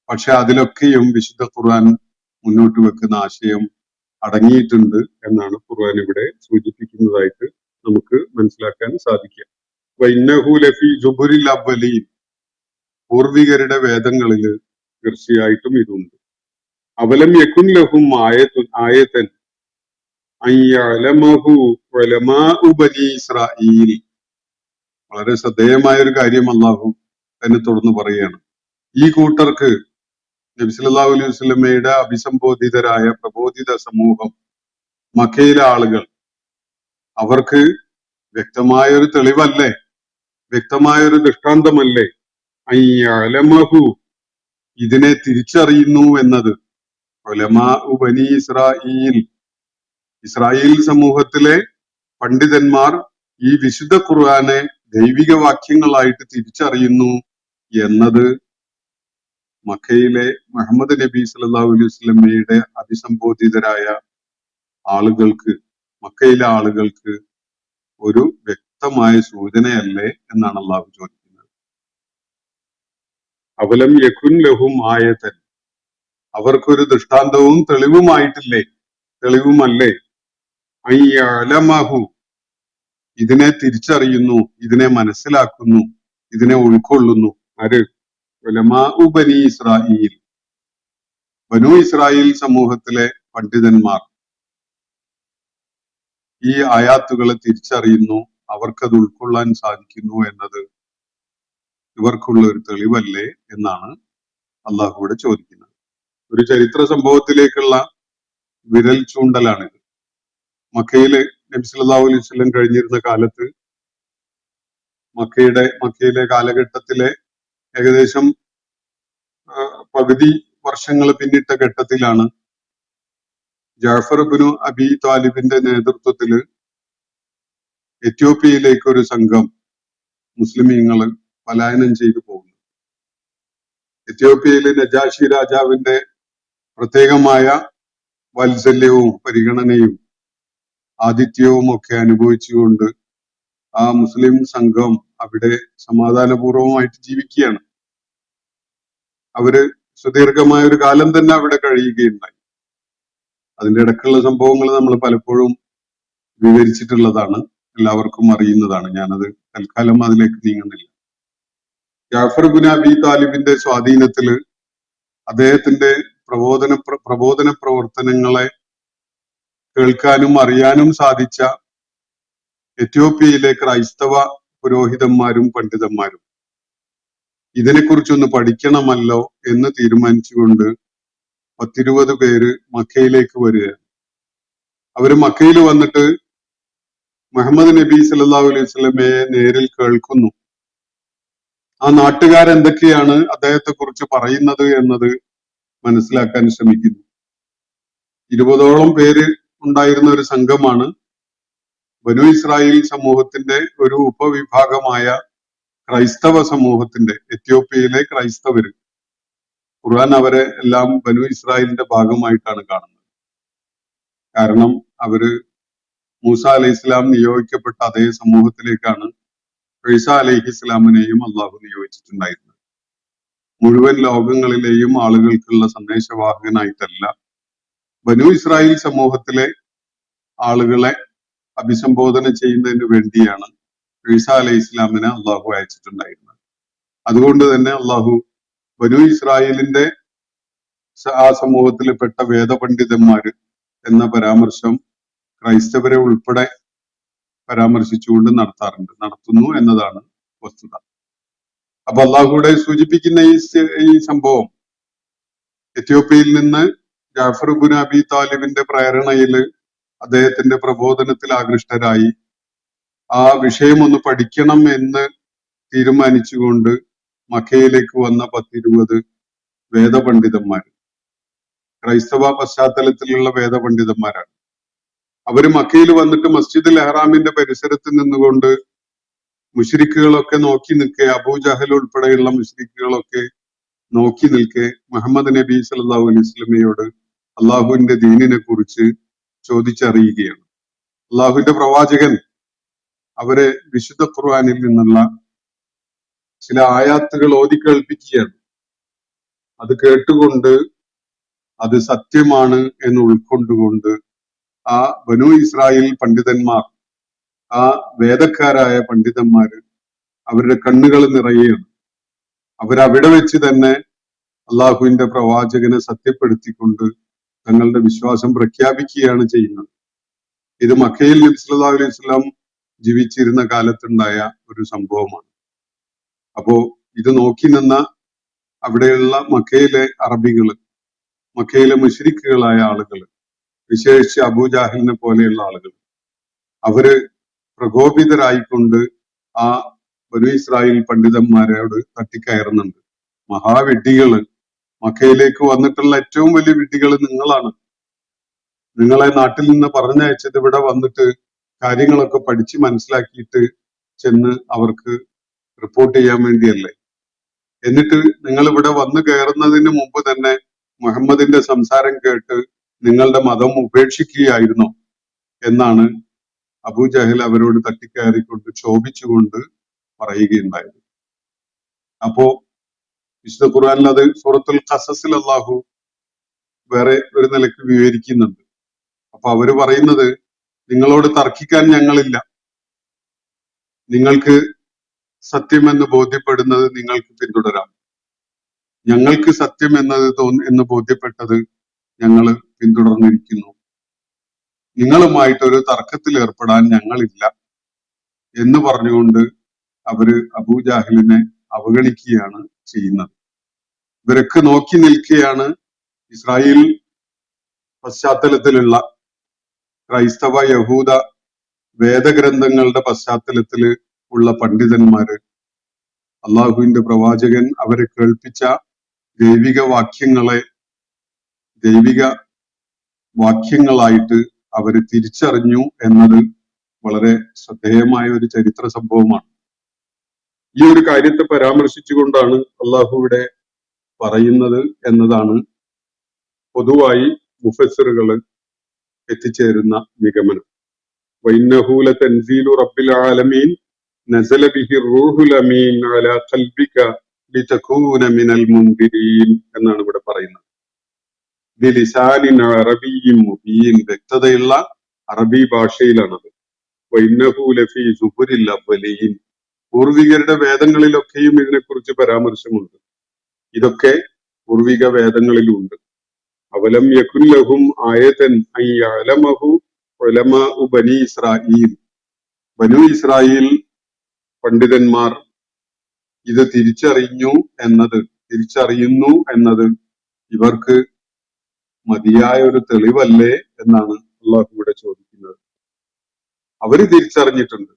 പക്ഷെ അതിലൊക്കെയും വിശുദ്ധ ഖുർആൻ മുന്നോട്ട് വെക്കുന്ന ആശയം അടങ്ങിയിട്ടുണ്ട് എന്നാണ് ഖുർആൻ ഇവിടെ സൂചിപ്പിക്കുന്നതായിട്ട് നമുക്ക് മനസ്സിലാക്കാൻ സാധിക്കുക. വഇന്നഹു ലഫീ സുബുരിൽ അവ്വലീൻ, പൂർവികരുടെ വേദങ്ങളിൽ തീർച്ചയായിട്ടും ഇതുണ്ട്. അവലം യകുൻ ലഹും ആയതൻ അൻ യഅലമഹു ഉലമാഉ ബനീ ഇസ്രായീൽ. വളരെ ശ്രദ്ധേയമായ ഒരു കാര്യം അല്ലാഹു തന്നെ തുടർന്ന് പറയുകയാണ്. ഈ കൂട്ടർക്ക് നബി സല്ലല്ലാഹു അലൈഹി വസല്ലമയുടെ അഭിസംബോധിതരായ പ്രബോധിത സമൂഹം, മക്കയിലെ ആളുകൾ, അവർക്ക് വ്യക്തമായൊരു തെളിവല്ലേ, വ്യക്തമായൊരു ദൃഷ്ടാന്തമല്ലേ അൻ യഅലമഹു, ഇതിനെ തിരിച്ചറിയുന്നു എന്നത്. ഉലമാഉ ബനീ ഇസ്രായീൽ, ഇസ്രായേൽ സമൂഹത്തിലെ പണ്ഡിതന്മാർ ഈ വിശുദ്ധ ഖുർആനെ ദൈവിക വാക്യങ്ങളായിട്ട് തിരിച്ചറിയുന്നു എന്നത് മക്കയിലെ മുഹമ്മദ് നബി സല്ലല്ലാഹു അലൈഹി വസല്ലമയുടെ അഭിസംബോധിതരായ ആളുകൾക്ക്, മക്കയിലെ ആളുകൾക്ക് ഒരു വ്യക്തമായ സൂചനയല്ലേ എന്നാണ് അള്ളാഹു ചോദിക്കുന്നത്. അവലം യകുൻ ലഹും ആയതൻ, അവർക്കൊരു ദൃഷ്ടാന്തവും തെളിവുമായിട്ടില്ലേ, തെളിവുമല്ലേ അൻ യഅലമഹു, ഇതിനെ തിരിച്ചറിയുന്നു, ഇതിനെ മനസ്സിലാക്കുന്നു, ഇതിനെ ഉൾക്കൊള്ളുന്നു. ആര്? ഉലമാഉ ബനീ ഇസ്രായീൽ, ബനൂ ഇസ്രായേൽ സമൂഹത്തിലെ പണ്ഡിതന്മാർ ഈ ആയാത്തുകളെ തിരിച്ചറിയുന്നു, അവർക്കത് ഉൾക്കൊള്ളാൻ സാധിക്കുന്നു എന്നത് ഇവർക്കുള്ള ഒരു തെളിവല്ലേ എന്നാണ് അള്ളാഹുവിടെ ചോദിക്കുന്നത്. ഒരു ചരിത്ര സംഭവത്തിലേക്കുള്ള വിരൽ ചൂണ്ടലാണിത്. മക്കയില് നബി സല്ലല്ലാഹു അലൈഹി വസല്ലം കഴിഞ്ഞിരുന്ന കാലത്ത്, മക്കയിലെ കാലഘട്ടത്തിലെ ഏകദേശം പകുതി വർഷങ്ങൾ പിന്നിട്ട ഘട്ടത്തിലാണ് ജഅഫർ ഇബ്നു അബി താലിബിന്റെ നേതൃത്വത്തിൽ എത്യോപ്യയിലേക്ക് ഒരു സംഘം മുസ്ലിമീങ്ങൾ പലായനം ചെയ്തു പോകുന്നു. എത്യോപ്യയിലെ നജാഷി രാജാവിന്റെ പ്രത്യേകമായ വാത്സല്യവും പരിഗണനയും ആതിഥ്യവും ഒക്കെ അനുഭവിച്ചുകൊണ്ട് ആ മുസ്ലിം സംഘം അവിടെ സമാധാനപൂർവമായിട്ട് ജീവിക്കുകയാണ്. അവര് സുദീർഘമായ ഒരു കാലം തന്നെ അവിടെ കഴിയുകയുണ്ടായി. അതിന്റെ ഇടയ്ക്കുള്ള സംഭവങ്ങൾ നമ്മൾ പലപ്പോഴും വിവരിച്ചിട്ടുള്ളതാണ്, എല്ലാവർക്കും അറിയുന്നതാണ്. ഞാനത് തൽക്കാലം അതിലേക്ക് നീങ്ങുന്നില്ല. ജാഫർ ഇബ്നു അബി താലിബിന്റെ സ്വാധീനത്തില് അദ്ദേഹത്തിന്റെ പ്രബോധന പ്രവർത്തനങ്ങളെ കേൾക്കാനും അറിയാനും സാധിച്ച എത്യോപ്യയിലെ ക്രൈസ്തവ പുരോഹിതന്മാരും പണ്ഡിതന്മാരും ഇതിനെക്കുറിച്ചൊന്ന് പഠിക്കണമല്ലോ എന്ന് തീരുമാനിച്ചുകൊണ്ട് 10-20 പേര് മക്കയിലേക്ക് വരികയാണ്. അവര് മക്കയിൽ വന്നിട്ട് മുഹമ്മദ് നബി സല്ലല്ലാഹു അലൈഹി വസല്ലമയെ നേരിൽ കേൾക്കുന്നു. ആ നാട്ടുകാരെന്തൊക്കെയാണ് അദ്ദേഹത്തെ കുറിച്ച് പറയുന്നത് എന്നത് മനസ്സിലാക്കാൻ ശ്രമിക്കുന്നു. 20ഓളം പേര് ഉണ്ടായിരുന്ന ഒരു സംഘമാണ് ബനൂ ഇസ്രായേൽ സമൂഹത്തിന്റെ ഒരു ഉപവിഭാഗമായ ക്രൈസ്തവ സമൂഹത്തിന്റെ, എത്യോപ്യയിലെ ക്രൈസ്തവര്. ഖുർആൻ അവരെ എല്ലാം ബനൂ ഇസ്രായേലിന്റെ ഭാഗമായിട്ടാണ് കാണുന്നത്. കാരണം അവര് മൂസ അലൈഹി ഇസ്ലാം നിയോഗിക്കപ്പെട്ട അതേ സമൂഹത്തിലേക്കാണ് ഈസ അലൈഹി ഇസ്ലാമിനെയും അള്ളാഹു നിയോഗിച്ചിട്ടുണ്ടായിരുന്നത്. മുഴുവൻ ലോകങ്ങളിലെയും ആളുകൾക്കുള്ള സന്ദേശവാഹകനായിട്ടല്ല, ബനൂ ഇസ്രായേൽ സമൂഹത്തിലെ ആളുകളെ അഭിസംബോധന ചെയ്യുന്നതിന് വേണ്ടിയാണ് ഈസ അലൈഹി ഇസ്ലാമിനെ അള്ളാഹു അയച്ചിട്ടുണ്ടായിരുന്നത്. അതുകൊണ്ട് തന്നെ അള്ളാഹു ബനൂ ഇസ്രായേലിന്റെ ആ സമൂഹത്തിൽപ്പെട്ട വേദപണ്ഡിതന്മാര് എന്ന പരാമർശം ക്രൈസ്തവരെ ഉൾപ്പെടെ പരാമർശിച്ചുകൊണ്ട് നടത്തുന്നു എന്നതാണ് വസ്തുത. അപ്പൊ അള്ളാഹുവിടെ സൂചിപ്പിക്കുന്ന ഈ സംഭവം എത്യോപ്യയിൽ നിന്ന് ജാഫർ ഇബ്നു അബി താലിബിന്റെ പ്രേരണയിൽ അദ്ദേഹത്തിന്റെ പ്രബോധനത്തിൽ ആകൃഷ്ടരായി ആ വിഷയം ഒന്ന് പഠിക്കണം എന്ന് തീരുമാനിച്ചുകൊണ്ട് മക്കയിലേക്ക് വന്ന 10-20 വേദപണ്ഡിതന്മാർ, ക്രൈസ്തവ പശ്ചാത്തലത്തിലുള്ള വേദപണ്ഡിതന്മാരാണ്. അവര് മക്കയിൽ വന്നിട്ട് മസ്ജിദുൽ ഇഹ്റാമിന്റെ പരിസരത്ത് നിന്നുകൊണ്ട് മുശ്രിക്കുകളൊക്കെ നോക്കി നിൽക്കെ, അബൂജഹൽ ഉൾപ്പെടെയുള്ള മുശ്രിക്കുകളൊക്കെ നോക്കി നിൽക്കെ മുഹമ്മദ് നബി സല്ലല്ലാഹു അലൈഹി വസല്ലമയോട് അള്ളാഹുവിന്റെ ദീനിനെ കുറിച്ച് ചോദിച്ചറിയുകയാണ്. അള്ളാഹുവിന്റെ പ്രവാചകൻ അവരെ വിശുദ്ധ ഖുർആനിൽ നിന്നുള്ള ചില ആയാത്തുകൾ ഓതി കേൾപ്പിക്കുകയാണ്. അത് കേട്ടുകൊണ്ട് അത് സത്യമാണ് എന്ന് ഉൾക്കൊണ്ടുകൊണ്ട് ആ ബനൂ ഇസ്രായേൽ പണ്ഡിതന്മാർ, ആ വേദക്കാരായ പണ്ഡിതന്മാര് അവരുടെ കണ്ണുകൾ നിറയുകയാണ്. അവരവിടെ വെച്ച് തന്നെ അള്ളാഹുവിന്റെ പ്രവാചകനെ സത്യപ്പെടുത്തിക്കൊണ്ട് തങ്ങളുടെ വിശ്വാസം പ്രഖ്യാപിക്കുകയാണ് ചെയ്യുന്നത്. ഇത് മക്കയിൽ നബി സല്ലല്ലാഹു അലൈഹി വസല്ലം ജീവിച്ചിരുന്ന കാലത്തുണ്ടായ ഒരു സംഭവമാണ്. അപ്പോ ഇത് നോക്കി നിന്ന അവിടെയുള്ള മക്കയിലെ അറബികള്, മക്കയിലെ മുശ്രിക്കുകളായ ആളുകൾ, വിശേഷിച്ച് അബൂജാഹിലിനെ പോലെയുള്ള ആളുകൾ, അവര് പ്രകോപിതരായിക്കൊണ്ട് ആ ബനൂ ഇസ്രായേൽ പണ്ഡിതന്മാരോട് തട്ടിക്കയറുന്നുണ്ട്. മഹാവിഡ്ഢികള്, മക്കയിലേക്ക് വന്നിട്ടുള്ള ഏറ്റവും വലിയ വിഡ്ഢികള് നിങ്ങളാണ്. നിങ്ങളെ നാട്ടിൽ നിന്ന് പറഞ്ഞയച്ചത് ഇവിടെ വന്നിട്ട് കാര്യങ്ങളൊക്കെ പഠിച്ച് മനസ്സിലാക്കിയിട്ട് ചെന്ന് അവർക്ക് റിപ്പോർട്ട് ചെയ്യാൻ വേണ്ടിയല്ലേ. എന്നിട്ട് നിങ്ങൾ ഇവിടെ വന്നു കയറുന്നതിന് മുമ്പ് തന്നെ മുഹമ്മദിന്റെ സംസാരം കേട്ട് നിങ്ങളുടെ മതം ഉപേക്ഷിക്കുകയായിരുന്നോ എന്നാണ് അബൂജഹൽ അവരോട് തട്ടിക്കയറിക്കൊണ്ട് ക്ഷോഭിച്ചുകൊണ്ട് പറയുകയുണ്ടായത്. അപ്പോ വിശുദ്ധ ഖുർആനിൽ അത് സൂറത്തുൽ ഖസസിൽ അല്ലാഹു വേറെ ഒരു നിലയ്ക്ക് വിവരിക്കുന്നുണ്ട്. അപ്പൊ അവര് പറയുന്നത്, നിങ്ങളോട് തർക്കിക്കാൻ ഞങ്ങളില്ല, നിങ്ങൾക്ക് സത്യമെന്ന് ബോധ്യപ്പെടുന്നത് നിങ്ങൾക്ക് പിന്തുടരാം, ഞങ്ങൾക്ക് സത്യം എന്ന് ബോധ്യപ്പെട്ടത് ഞങ്ങൾ പിന്തുടർന്നിരിക്കുന്നു, നിങ്ങളുമായിട്ടൊരു തർക്കത്തിൽ ഏർപ്പെടാൻ ഞങ്ങളില്ല എന്ന് പറഞ്ഞുകൊണ്ട് അവര് അബൂജാഹിലിനെ അവഗണിക്കുകയാണ് ചെയ്യുന്നത്. ഇവരൊക്കെ നോക്കി നിൽക്കുകയാണ് ഇസ്രായേൽ പശ്ചാത്തലത്തിലുള്ള ക്രൈസ്തവ യഹൂദ വേദഗ്രന്ഥങ്ങളുടെ പശ്ചാത്തലത്തിൽ ഉള്ള പണ്ഡിതന്മാര്, അള്ളാഹുവിന്റെ പ്രവാചകൻ അവരെ കേൾപ്പിച്ച ദൈവിക വാക്യങ്ങളായിട്ട് അവര് തിരിച്ചറിഞ്ഞു എന്നത് വളരെ ശ്രദ്ധേയമായ ഒരു ചരിത്ര സംഭവമാണ്. ഈ ഒരു കാര്യത്തെ പരാമർശിച്ചുകൊണ്ടാണ് അള്ളാഹു ഇവിടെ പറയുന്നത് എന്നതാണ് പൊതുവായി മുഫസ്സിറുകള് എത്തിച്ചേരുന്ന നിഗമനം. വഇന്നഹു ലതൻസീലു റബ്ബിൽ ആലമീൻ നസല ബിഹി റൂഹുൽ അമീൻ അലാ ഖൽബിക ലിതകൂന മിനൽ മുൻദിരീൻ എന്നാണ് ഇവിടെ പറയുന്നത്. ബിലിസാനിൻ അറബിയ്യിൻ മുബീൻ, വ്യക്തതയുള്ള അറബി ഭാഷയിലാണത്. വഇന്നഹു ലഫീ സുബുരിൽ അവ്വലീൻ, പൂർവികരുടെ വേദങ്ങളിലൊക്കെയും ഇതിനെക്കുറിച്ച് പരാമർശമുണ്ട്. ഇതൊക്കെ പൂർവിക വേദങ്ങളിലുണ്ട്. അവലം യകുൻ ലഹും ആയതൻ അൻ യഅലമഹു ഉലമാഉ ബനി ഇസ്രായീൽ, ബനു ഇസ്രായേൽ പണ്ഡിതന്മാർ ഇത് തിരിച്ചറിയുന്നു എന്നത് ഇവർക്ക് മതിയായ ഒരു തെളിവല്ലേ എന്നാണ് അള്ളാഹു ഇവിടെ ചോദിക്കുന്നത്. അവര് തിരിച്ചറിഞ്ഞിട്ടുണ്ട്,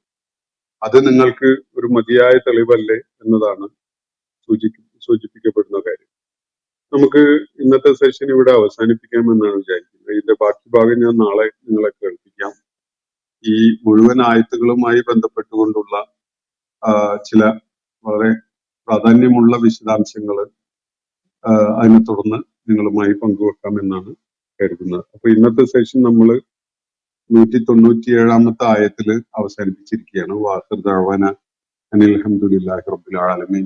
അത് നിങ്ങൾക്ക് ഒരു മതിയായ തെളിവല്ലേ എന്നതാണ് സൂചിപ്പിക്കപ്പെടുന്ന കാര്യം. നമുക്ക് ഇന്നത്തെ സെഷൻ ഇവിടെ അവസാനിപ്പിക്കാമെന്നാണ് വിചാരിക്കുന്നത്. ഇതിന്റെ ബാക്കി ഭാഗം ഞാൻ നാളെ നിങ്ങളെ കേൾപ്പിക്കാം. ഈ മുഴുവൻ ആയത്തുകളുമായി ബന്ധപ്പെട്ടുകൊണ്ടുള്ള ചില വളരെ പ്രാധാന്യമുള്ള വിശദാംശങ്ങൾ അതിനെ തുടർന്ന് നിങ്ങളുമായി പങ്കുവെക്കാമെന്നാണ് കരുതുന്നത്. അപ്പൊ ഇന്നത്തെ സെഷൻ നമ്മൾ 197 ആയത്തിൽ അവസാനിപ്പിച്ചിരിക്കുകയാണ്. വാഖിർ ദഅവാന അനിൽ ഹംദുലില്ലാഹി റബ്ബിൽ ആലമീൻ.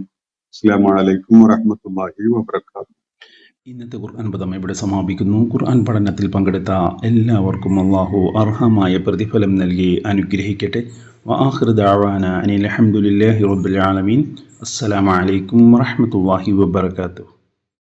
അസ്സലാമു അലൈക്കും വറഹ്മത്തുള്ളാഹി വബറകാതുഹു. ഇന്നത്തെ ഖുർആൻ പദം ഇവിടെ സമാപിക്കുന്നു. ഖുർആൻ പഠനത്തിൽ പങ്കെടുത്ത എല്ലാവർക്കും അള്ളാഹു അർഹമായ പ്രതിഫലം നൽകി അനുഗ്രഹിക്കട്ടെ. وآخر دعوانا أن الحمد لله رب العالمين. السلام عليكم ورحمة الله وبركاته.